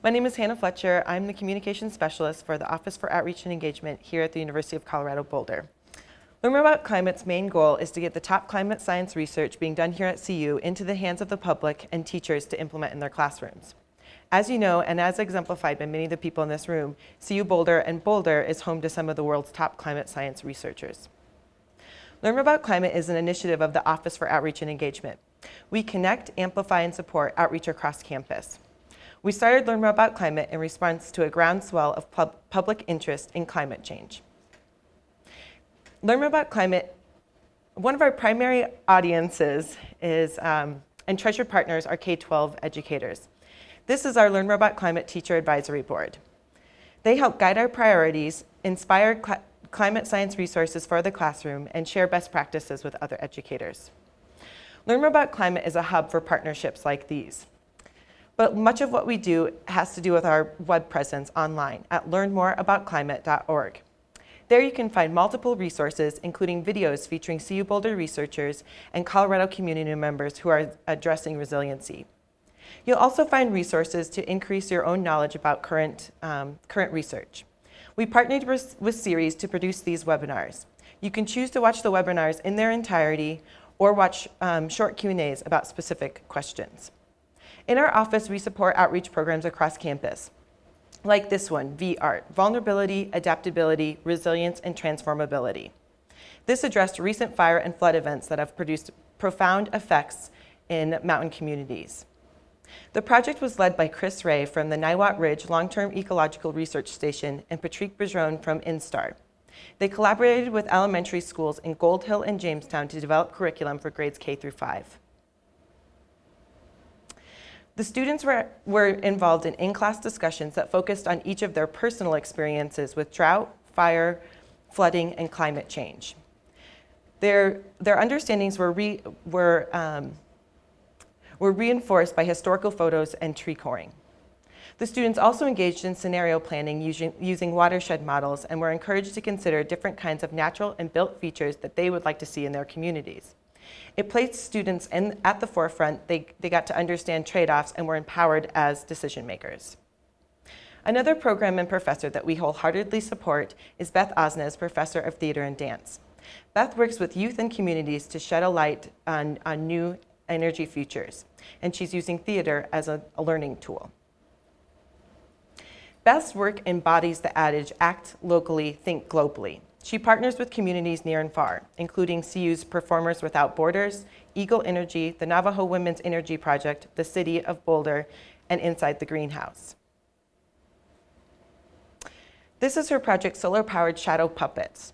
My name is Hannah Fletcher. I'm the Communications Specialist for the Office for Outreach and Engagement here at the University of Colorado Boulder. Learn More About Climate's main goal is to get the top climate science research being done here at CU into the hands of the public and teachers to implement in their classrooms. As you know, and as exemplified by many of the people in this room, CU Boulder and Boulder is home to some of the world's top climate science researchers. Learn More About Climate is an initiative of the Office for Outreach and Engagement. We connect, amplify, and support outreach across campus. We started Learn More About Climate in response to a groundswell of public interest in climate change. Learn More About Climate, one of our primary audiences is, and treasured partners are K-12 educators. This is our Learn More About Climate Teacher Advisory Board. They help guide our priorities, inspire climate science resources for the classroom, and share best practices with other educators. Learn More About Climate is a hub for partnerships like these. But much of what we do has to do with our web presence online at learnmoreaboutclimate.org. There you can find multiple resources, including videos featuring CU Boulder researchers and Colorado community members who are addressing resiliency. You'll also find resources to increase your own knowledge about current research. We partnered with Series to produce these webinars. You can choose to watch the webinars in their entirety or watch short Q&As about specific questions. In our office, we support outreach programs across campus, like this one, VART, Vulnerability, Adaptability, Resilience, and Transformability. This addressed recent fire and flood events that have produced profound effects in mountain communities. The project was led by Chris Ray from the Niwot Ridge Long-Term Ecological Research Station and Patrick Bergeron from INSTAR. They collaborated with elementary schools in Gold Hill and Jamestown to develop curriculum for grades K through 5. The students were involved in in-class discussions that focused on each of their personal experiences with drought, fire, flooding, and climate change. Their understandings were reinforced by historical photos and tree coring. The students also engaged in scenario planning using watershed models and were encouraged to consider different kinds of natural and built features that they would like to see in their communities. It placed students at the forefront. They got to understand trade-offs and were empowered as decision makers. Another program and professor that we wholeheartedly support is Beth Osnes, Professor of Theater and Dance. Beth works with youth and communities to shed a light on new energy futures, and she's using theater as a learning tool. Beth's work embodies the adage, act locally, think globally. She partners with communities near and far, including CU's Performers Without Borders, Eagle Energy, the Navajo Women's Energy Project, the City of Boulder, and Inside the Greenhouse. This is her project, Solar-Powered Shadow Puppets.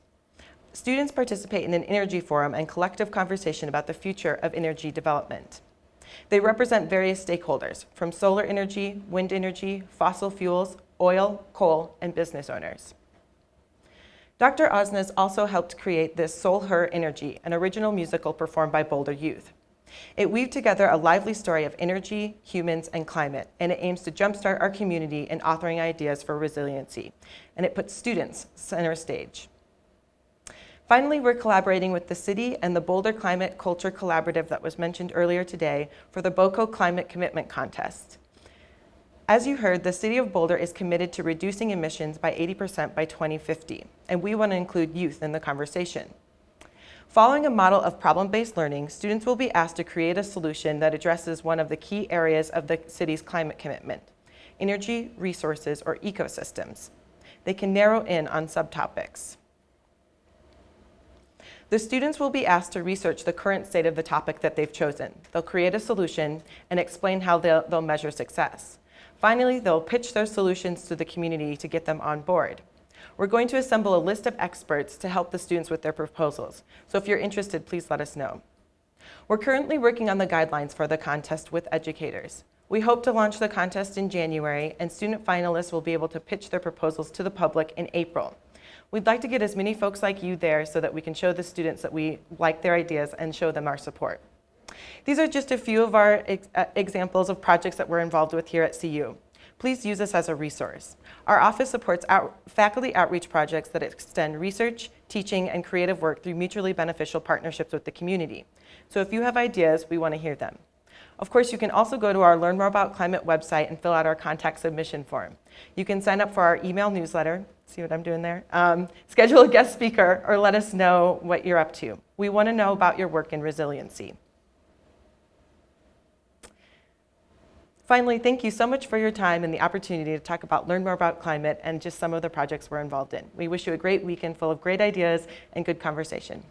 Students participate in an energy forum and collective conversation about the future of energy development. They represent various stakeholders, from solar energy, wind energy, fossil fuels, oil, coal, and business owners. Dr. Osnes also helped create this Soul Her Energy, an original musical performed by Boulder youth. It weaved together a lively story of energy, humans, and climate, and it aims to jumpstart our community in authoring ideas for resiliency, and it puts students center stage. Finally, we're collaborating with the city and the Boulder Climate Culture Collaborative that was mentioned earlier today for the BOCO Climate Commitment Contest. As you heard, the City of Boulder is committed to reducing emissions by 80% by 2050, and we want to include youth in the conversation. Following a model of problem-based learning, students will be asked to create a solution that addresses one of the key areas of the city's climate commitment: energy, resources, or ecosystems. They can narrow in on subtopics. The students will be asked to research the current state of the topic that they've chosen. They'll create a solution and explain how they'll measure success. Finally, they'll pitch their solutions to the community to get them on board. We're going to assemble a list of experts to help the students with their proposals. So if you're interested, please let us know. We're currently working on the guidelines for the contest with educators. We hope to launch the contest in January, and student finalists will be able to pitch their proposals to the public in April. We'd like to get as many folks like you there so that we can show the students that we like their ideas and show them our support. These are just a few of our examples of projects that we're involved with here at CU. Please use us as a resource. Our office supports faculty outreach projects that extend research, teaching, and creative work through mutually beneficial partnerships with the community. So if you have ideas, we want to hear them. Of course, you can also go to our Learn More About Climate website and fill out our contact submission form. You can sign up for our email newsletter, see what I'm doing there, schedule a guest speaker, or let us know what you're up to. We want to know about your work in resiliency. Finally, thank you so much for your time and the opportunity to talk about Learn More About Climate and just some of the projects we're involved in. We wish you a great weekend full of great ideas and good conversation.